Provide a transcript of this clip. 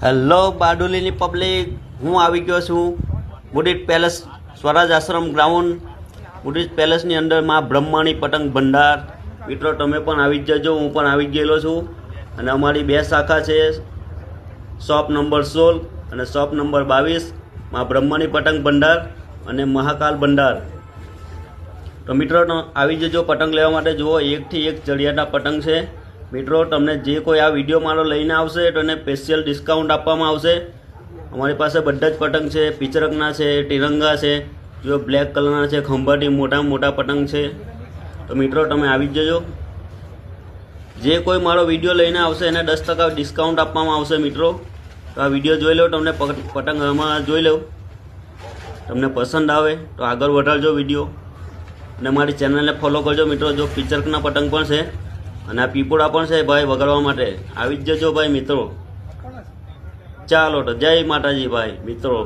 Hello બારડોલીની public, હું આવી ગયો છું મુડીટ પેલેસ સ્વરાજ આશ્રમ ગ્રાઉન્ડ. મુડીટ પેલેસની અંદર માં બ્રહ્માણી પતંગ ભંડાર. મિત્રો તમે પણ આવી જ જજો, હું પણ આવી જ ગયેલો છું. અને અમારી બે શાખા છે, શોપ નંબર 16 અને શોપ નંબર 22, માં બ્રહ્માણી પતંગ ભંડાર અને મહાકાલ ભંડાર. તો મિત્રો આવી જજો પતંગ લેવા માટે. જુઓ, એકથી એક ચડિયાતા પતંગ છે. મિત્રો તમને જે કોઈ આ વિડીયો મારો લઈને આવશે તો એને સ્પેશિયલ ડિસ્કાઉન્ટ આપવામાં આવશે. અમારી પાસે બધા જ પતંગ છે, પિચરકના છે, તિરંગા છે, જો બ્લેક કલરના છે, ખંભાટી મોટા મોટા પતંગ છે. તો મિત્રો તમે આવી જ જજો. જે કોઈ મારો વિડીયો લઈને આવશે એને 10% ડિસ્કાઉન્ટ આપવામાં આવશે. મિત્રો તો આ વિડીયો જોઈ લો, તમને પતંગ આમાં જોઈ લો, તમને પસંદ આવે તો આગળ વધારજો વિડીયો અને મારી ચેનલને ફોલો કરજો. મિત્રો જો પિચરકના પતંગ પણ છે અને આ પીપોડા પણ છે ભાઈ વગાડવા માટે. આવી જ જજો ભાઈ મિત્રો. ચાલો તો જય માતાજી ભાઈ મિત્રો.